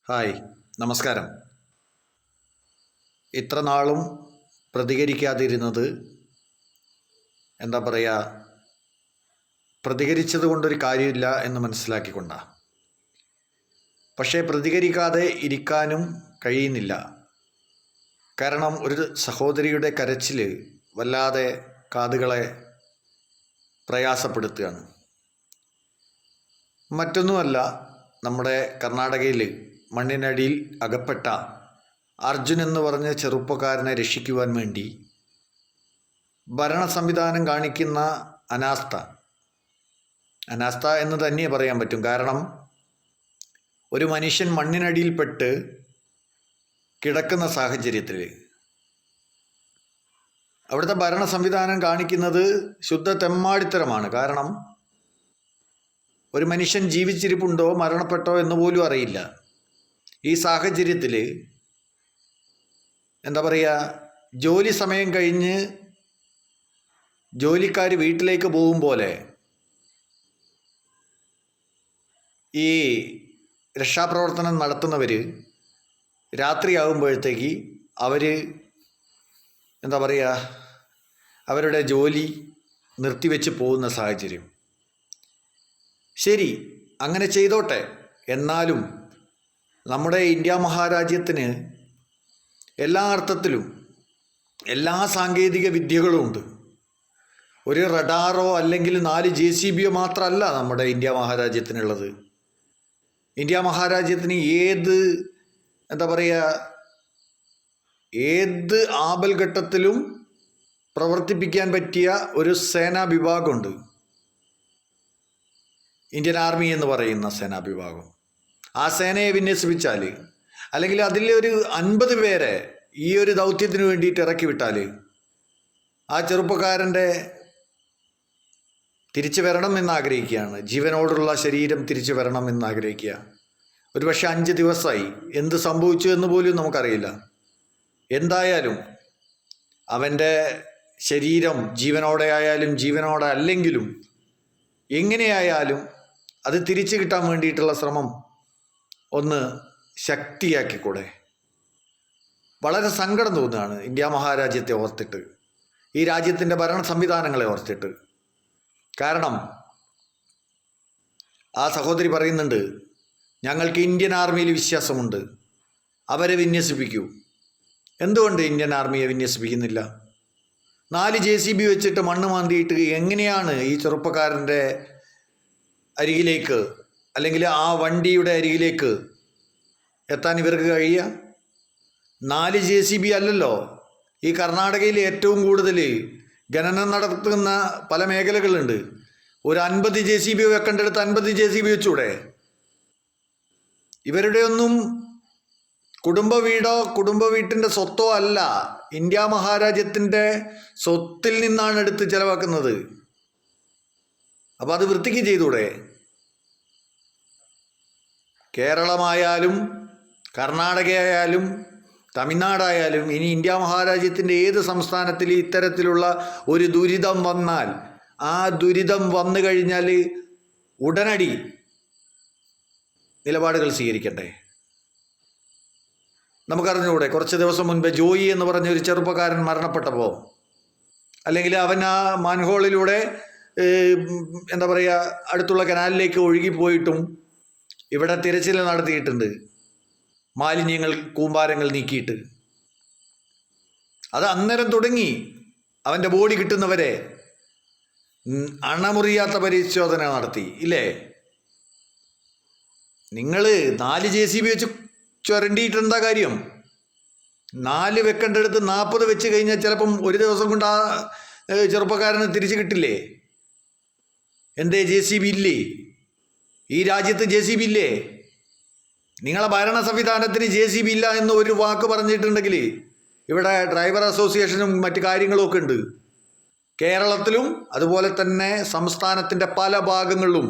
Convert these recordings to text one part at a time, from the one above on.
Hi, നമസ്കാരം. ഇത്ര നാളും പ്രതികരിക്കാതിരുന്നത് എന്താ പറയുക, പ്രതികരിച്ചത് കൊണ്ടൊരു കാര്യമില്ല എന്ന് മനസ്സിലാക്കിക്കൊണ്ടാണ്. പക്ഷേ പ്രതികരിക്കാതെ ഇരിക്കാനും കഴിയുന്നില്ല. കാരണം ഒരു സഹോദരിയുടെ കരച്ചിൽ വല്ലാതെ കാതുകളെ പ്രയാസപ്പെടുത്തുകയാണ്. മറ്റൊന്നുമല്ല, നമ്മുടെ കർണാടകയിൽ മണ്ണിനടിയിൽ അകപ്പെട്ട അർജുൻ എന്ന് പറഞ്ഞ ചെറുപ്പക്കാരനെ രക്ഷിക്കുവാൻ വേണ്ടി ഭരണ സംവിധാനം കാണിക്കുന്ന അനാസ്ഥ എന്ന് തന്നെ പറയാൻ പറ്റും. കാരണം ഒരു മനുഷ്യൻ മണ്ണിനടിയിൽപ്പെട്ട് കിടക്കുന്ന സാഹചര്യത്തിൽ അവിടുത്തെ ഭരണ സംവിധാനം കാണിക്കുന്നത് ശുദ്ധ തെമ്മാടിത്തരമാണ്. കാരണം ഒരു മനുഷ്യൻ ജീവിച്ചിരിപ്പുണ്ടോ മരണപ്പെട്ടോ എന്ന് പോലും അറിയില്ല. ഈ സാഹചര്യത്തിൽ എന്താ പറയുക, ജോലി സമയം കഴിഞ്ഞ് ജോലിക്കാർ വീട്ടിലേക്ക് പോകും പോലെ ഈ രക്ഷാപ്രവർത്തനം നടത്തുന്നവർ രാത്രിയാകുമ്പോഴത്തേക്ക് അവർ എന്താ പറയുക, അവരുടെ ജോലി നിർത്തിവെച്ച് പോകുന്ന സാഹചര്യം. ശരി, അങ്ങനെ ചെയ്തോട്ടെ. എന്നാലും നമ്മുടെ ഇന്ത്യ മഹാരാജ്യത്തിന് എല്ലാ അർത്ഥത്തിലും എല്ലാ സാങ്കേതിക വിദ്യകളും ഉണ്ട്. ഒരു റഡാറോ അല്ലെങ്കിൽ 4 JCB മാത്രമല്ല നമ്മുടെ ഇന്ത്യ മഹാരാജ്യത്തിനുള്ളത്. ഇന്ത്യ മഹാരാജ്യത്തിന് എന്താ പറയുക, ഏത് ആപൽഘട്ടത്തിലും പ്രവർത്തിപ്പിക്കാൻ പറ്റിയ ഒരു സേനാ വിഭാഗമുണ്ട്. ഇന്ത്യൻ ആർമി എന്ന് പറയുന്ന സേനാ വിഭാഗം. ആ സേനയെ വിന്യസിപ്പിച്ചാൽ, അല്ലെങ്കിൽ അതിലൊരു 50 പേരെ ഈ ഒരു ദൗത്യത്തിന് വേണ്ടിയിട്ട് ഇറക്കി വിട്ടാൽ ആ ചെറുപ്പക്കാരൻ്റെ തിരിച്ചു വരണം എന്നാഗ്രഹിക്കുകയാണ്. ജീവനോടുള്ള ശരീരം തിരിച്ചു വരണം എന്നാഗ്രഹിക്കുക. ഒരുപക്ഷെ 5 ദിവസമായി. എന്ത് സംഭവിച്ചു എന്ന് പോലും നമുക്കറിയില്ല. എന്തായാലും അവൻ്റെ ശരീരം ജീവനോടെ ആയാലും ജീവനോടെ അല്ലെങ്കിലും എങ്ങനെയായാലും അത് തിരിച്ചു കിട്ടാൻ വേണ്ടിയിട്ടുള്ള ശ്രമം ഒന്ന് ശക്തിയാക്കിക്കൂടെ? വളരെ സങ്കടം തോന്നുകയാണ് ഇന്ത്യ മഹാരാജ്യത്തെ ഓർത്തിട്ട്, ഈ രാജ്യത്തിൻ്റെ ഭരണ സംവിധാനങ്ങളെ ഓർത്തിട്ട്. കാരണം ആ സഹോദരി പറയുന്നുണ്ട്, ഞങ്ങൾക്ക് ഇന്ത്യൻ ആർമിയിൽ വിശ്വാസമുണ്ട്, അവരെ വിന്യസിപ്പിക്കൂ. എന്തുകൊണ്ട് ഇന്ത്യൻ ആർമിയെ വിന്യസിപ്പിക്കുന്നില്ല? 4 JCB വെച്ചിട്ട് മണ്ണ് മാന്തിയിട്ട് എങ്ങനെയാണ് ഈ ചെറുപ്പക്കാരൻ്റെ അരികിലേക്ക്, അല്ലെങ്കിൽ ആ വണ്ടിയുടെ അരികിലേക്ക് എത്താൻ ഇവർക്ക് കഴിയുക? 4 JCB അല്ലല്ലോ. ഈ കർണാടകയിൽ ഏറ്റവും കൂടുതൽ ഖനനം നടത്തുന്ന പല മേഖലകളുണ്ട്. ഒരു 50 JCB വെക്കേണ്ടടുത്ത് 50 JCB വെച്ചൂടെ? ഇവരുടെ ഒന്നും കുടുംബ വീട്ടിൻ്റെ സ്വത്തോ അല്ല, ഇന്ത്യ മഹാരാജ്യത്തിൻ്റെ സ്വത്തിൽ നിന്നാണ് എടുത്ത് ചെലവാക്കുന്നത്. അപ്പോൾ അത് വൃത്തിക്ക് ചെയ്തൂടെ? കേരളമായാലും കർണാടകയായാലും തമിഴ്നാടായാലും ഇനി ഇന്ത്യ മഹാരാജ്യത്തിൻ്റെ ഏത് സംസ്ഥാനത്തിൽ ഇത്തരത്തിലുള്ള ഒരു ദുരിതം വന്നാൽ, ആ ദുരിതം വന്നു കഴിഞ്ഞാൽ ഉടനടി നിലപാടുകൾ സ്വീകരിക്കണ്ടേ? നമുക്കറിഞ്ഞുകൂടെ? കുറച്ച് ദിവസം മുൻപ് ജോയി എന്ന് പറഞ്ഞ ഒരു ചെറുപ്പക്കാരൻ മരണപ്പെട്ടപ്പോൾ, അല്ലെങ്കിൽ അവൻ ആ മാൻഹോളിലൂടെ എന്താ പറയുക, അടുത്തുള്ള കനാലിലേക്ക് ഒഴുകിപ്പോയിട്ടും ഇവിടെ തിരച്ചിൽ നടത്തിയിട്ടുണ്ട്, മാലിന്യങ്ങൾ കൂമ്പാരങ്ങൾ നീക്കിയിട്ട്. അത് അന്നേരം തുടങ്ങി അവൻ്റെ ബോഡി കിട്ടുന്നവരെ അണമുറിയാത്ത പരിശോധന നടത്തി, ഇല്ലേ? നിങ്ങൾ 4 JCB വെച്ച് ചുരണ്ടിയിട്ട് എന്താ കാര്യം? 4 വെക്കേണ്ടടുത്ത് 40 വെച്ച് കഴിഞ്ഞാൽ ചിലപ്പം ഒരു ദിവസം കൊണ്ട് ആ ചെറുപ്പക്കാരന് തിരിച്ചു കിട്ടില്ലേ? എന്തേ JCB ഇല്ലേ? ഈ രാജ്യത്ത് JCB ഇല്ലേ? നിങ്ങളെ ഭരണ സംവിധാനത്തിന് JCB ഇല്ല എന്ന് ഒരു വാക്ക് പറഞ്ഞിട്ടുണ്ടെങ്കിൽ ഇവിടെ ഡ്രൈവർ അസോസിയേഷനും മറ്റു കാര്യങ്ങളും ഒക്കെ ഉണ്ട്. കേരളത്തിലും അതുപോലെ തന്നെ സംസ്ഥാനത്തിൻ്റെ പല ഭാഗങ്ങളിലും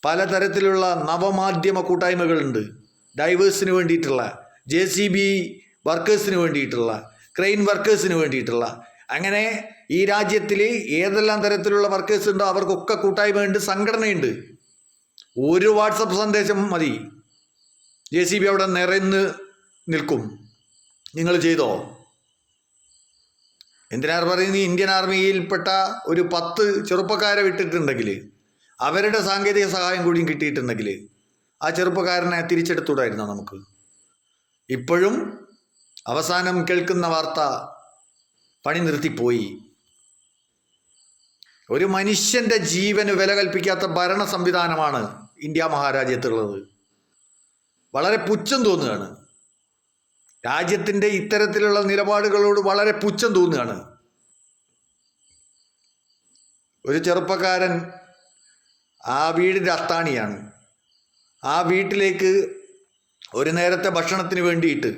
പലതരത്തിലുള്ള നവമാധ്യമ കൂട്ടായ്മകളുണ്ട്. ഡൈവേഴ്സിന് വേണ്ടിയിട്ടുള്ള, JCB വർക്കേഴ്സിന് വേണ്ടിയിട്ടുള്ള, ക്രെയിൻ വർക്കേഴ്സിന് വേണ്ടിയിട്ടുള്ള, അങ്ങനെ ഈ രാജ്യത്തിൽ ഏതെല്ലാം തരത്തിലുള്ള വർക്കേഴ്സ് ഉണ്ടോ അവർക്കൊക്കെ കൂട്ടായ്മയുണ്ട്, സംഘടനയുണ്ട്. ഒരു വാട്സപ്പ് സന്ദേശം മതി JCB അവിടെ നിറഞ്ഞ് നിൽക്കും. നിങ്ങൾ ചെയ്തോ? എന്തിനാണ് പറയുന്നത്? ഇന്ത്യൻ ആർമിയിൽപ്പെട്ട ഒരു 10 ചെറുപ്പക്കാരെ വിട്ടിട്ടുണ്ടെങ്കിൽ, അവരുടെ സാങ്കേതിക സഹായം കൂടിയും കിട്ടിയിട്ടുണ്ടെങ്കിൽ ആ ചെറുപ്പക്കാരനെ തിരിച്ചെടുത്തുകൂടായിരുന്നോ നമുക്ക്? ഇപ്പോഴും അവസാനം കേൾക്കുന്ന വാർത്ത പണി നിർത്തിപ്പോയി. ഒരു മനുഷ്യൻ്റെ ജീവന് വില കൽപ്പിക്കാത്ത ഭരണ സംവിധാനമാണ് ഇന്ത്യ മഹാരാജ്യത്തുള്ളത്. വളരെ പുച്ഛം തോന്നുകയാണ്. രാജ്യത്തിൻ്റെ ഇത്തരത്തിലുള്ള നിലപാടുകളോട് വളരെ പുച്ഛം തോന്നുകയാണ്. ഒരു ചെറുപ്പക്കാരൻ ആ വീടിൻ്റെ അത്താണിയാണ്. ആ വീട്ടിലേക്ക് ഒരു നേരത്തെ ഭക്ഷണത്തിന് വേണ്ടിയിട്ട്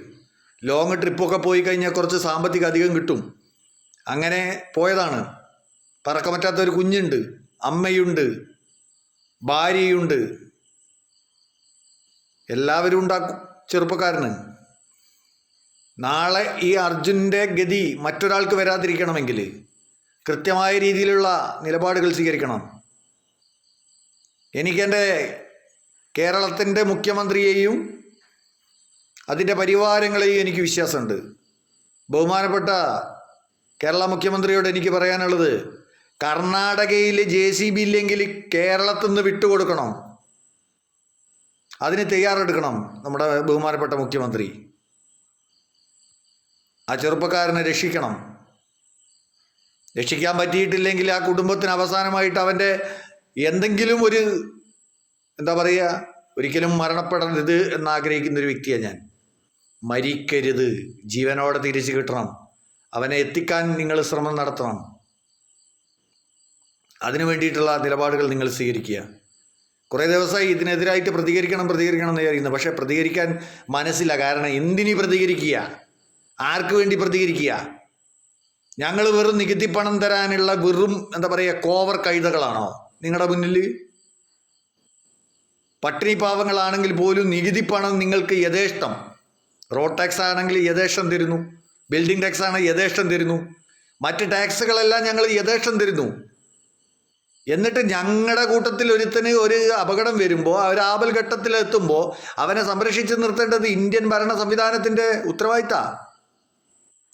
ലോങ് ട്രിപ്പൊക്കെ പോയി കഴിഞ്ഞാൽ കുറച്ച് സാമ്പത്തികം അധികം കിട്ടും. അങ്ങനെ പോയതാണ്. പറക്കാൻ പറ്റാത്ത ഒരു കുഞ്ഞുണ്ട്, അമ്മയുണ്ട്, ഭാര്യയുണ്ട്, എല്ലാവരും ഉണ്ടാക്കും ചെറുപ്പക്കാരന്. നാളെ ഈ അർജുൻ്റെ ഗതി മറ്റൊരാൾക്ക് വരാതിരിക്കണമെങ്കിൽ കൃത്യമായ രീതിയിലുള്ള നിലപാടുകൾ സ്വീകരിക്കണം. എനിക്കെൻ്റെ കേരളത്തിൻ്റെ മുഖ്യമന്ത്രിയെയും അതിൻ്റെ പരിവാരങ്ങളെയും എനിക്ക് വിശ്വാസമുണ്ട്. ബഹുമാനപ്പെട്ട കേരള മുഖ്യമന്ത്രിയോട് എനിക്ക് പറയാനുള്ളത്, കർണാടകയിൽ JCB ഇല്ലെങ്കിൽ കേരളത്തിൽ നിന്ന് വിട്ടുകൊടുക്കണം. അതിന് തയ്യാറെടുക്കണം നമ്മുടെ ബഹുമാനപ്പെട്ട മുഖ്യമന്ത്രി. ആ ചെറുപ്പക്കാരനെ രക്ഷിക്കണം. രക്ഷിക്കാൻ പറ്റിയിട്ടില്ലെങ്കിൽ ആ കുടുംബത്തിന് അവസാനമായിട്ട് അവൻ്റെ എന്തെങ്കിലും ഒരു എന്താ പറയുക, ഒരിക്കലും മരണപ്പെടരുത് എന്നാഗ്രഹിക്കുന്ന ഒരു വ്യക്തിയാണ് ഞാൻ. മരിക്കരുത്, ജീവനോടെ തിരിച്ചു കിട്ടണം. അവനെ എത്തിക്കാൻ നിങ്ങൾ ശ്രമം നടത്തണം. അതിനു വേണ്ടിയിട്ടുള്ള നിലപാടുകൾ നിങ്ങൾ സ്വീകരിക്കുക. കുറേ ദിവസമായി ഇതിനെതിരായിട്ട് പ്രതികരിക്കണം എന്ന് വിചാരിക്കുന്നു. പക്ഷേ പ്രതികരിക്കാൻ മനസ്സില്ല. കാരണം എന്തിനീ പ്രതികരിക്കുക? ആർക്ക് വേണ്ടി പ്രതികരിക്കുക? ഞങ്ങൾ വെറും നികുതി പണം തരാനുള്ള വെറും എന്താ പറയുക കോവർ കഴുതകളാണോ നിങ്ങളുടെ മുന്നിൽ? പട്ടിണി പാവങ്ങളാണെങ്കിൽ പോലും നികുതി പണം നിങ്ങൾക്ക് യഥേഷ്ടം. റോഡ് ടാക്സ് ആണെങ്കിൽ യഥേഷ്ടം തരുന്നു, ബിൽഡിംഗ് ടാക്സ് ആണെങ്കിൽ യഥേഷ്ടം തരുന്നു, മറ്റ് ടാക്സുകളെല്ലാം ഞങ്ങൾ യഥേഷ്ടം തരുന്നു. എന്നിട്ട് ഞങ്ങളുടെ കൂട്ടത്തിൽ ഒരുത്തന് ഒരു അപകടം വരുമ്പോൾ, ഒരു ആപൽഘട്ടത്തിലെത്തുമ്പോൾ അവനെ സംരക്ഷിച്ച് നിർത്തേണ്ടത് ഇന്ത്യൻ ഭരണ സംവിധാനത്തിൻ്റെ ഉത്തരവാദിത്തമാണ്.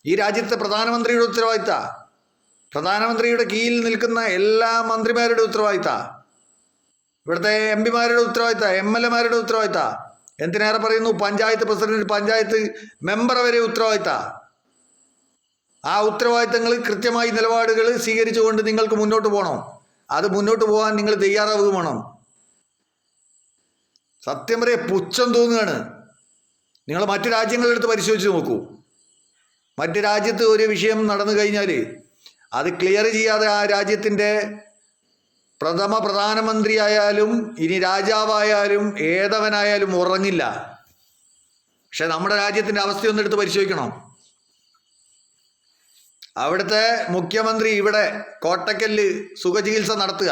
ഈ രാജ്യത്തെ പ്രധാനമന്ത്രിയുടെ ഉത്തരവാദിത്തമാണ്. പ്രധാനമന്ത്രിയുടെ കീഴിൽ നിൽക്കുന്ന എല്ലാ മന്ത്രിമാരുടെ ഉത്തരവാദിത്തമാണ്. ഇവിടുത്തെ MP-മാരുടെ ഉത്തരവാദിത്തമാണ്, MLA-മാരുടെ ഉത്തരവാദിത്തമാണ്. എന്തിനേറെ പറയുന്നു, പഞ്ചായത്ത് പ്രസിഡന്റ്, പഞ്ചായത്ത് മെമ്പർ വരെ ഉത്തരവാദിത്തമാണ്. ആ ഉത്തരവാദിത്തങ്ങൾ കൃത്യമായി നിലപാടുകൾ സ്വീകരിച്ചുകൊണ്ട് നിങ്ങൾക്ക് മുന്നോട്ട് പോകണം. അത് മുന്നോട്ട് പോകാൻ നിങ്ങൾ തയ്യാറാവുകയും വേണം. സത്യം പറയെ പുച്ഛം തോന്നുകയാണ്. നിങ്ങൾ മറ്റു രാജ്യങ്ങളെടുത്ത് പരിശോധിച്ച് നോക്കൂ. മറ്റ് രാജ്യത്ത് ഒരു വിഷയം നടന്നു കഴിഞ്ഞാൽ അത് ക്ലിയർ ചെയ്യാതെ ആ രാജ്യത്തിൻ്റെ പ്രധാനമന്ത്രി ആയാലും ഇനി രാജാവായാലും ഏതവനായാലും ഉറങ്ങില്ല. പക്ഷെ നമ്മുടെ രാജ്യത്തിൻ്റെ അവസ്ഥയൊന്നും എടുത്ത് പരിശോധിക്കണം. അവിടുത്തെ മുഖ്യമന്ത്രി ഇവിടെ കോട്ടക്കലിൽ സുഖചികിത്സ നടത്തുക,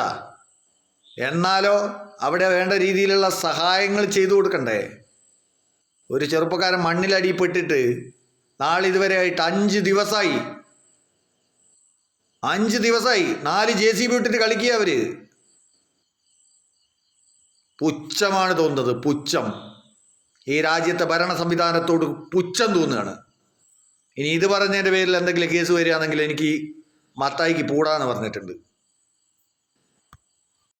എന്നാലോ അവിടെ വേണ്ട രീതിയിലുള്ള സഹായങ്ങൾ ചെയ്തു കൊടുക്കണ്ടേ? ഒരു ചെറുപ്പക്കാരൻ മണ്ണിലടിപ്പെട്ടിട്ട് നാളിതുവരെ ആയിട്ട് 5 ദിവസമായി 4 JCB ഇട്ടിട്ട് കളിക്കുക അവർ. പുച്ഛമാണ് തോന്നുന്നത്, പുച്ഛം. ഈ രാജ്യത്തെ ഭരണ സംവിധാനത്തോട് പുച്ഛം തോന്നുകയാണ്. ഇനി ഇത് പറഞ്ഞതിൻ്റെ പേരിൽ എന്തെങ്കിലും കേസ് വരികയാണെങ്കിൽ എനിക്ക് മത്തായിക്ക് പൂടാന്ന് പറഞ്ഞിട്ടുണ്ട്.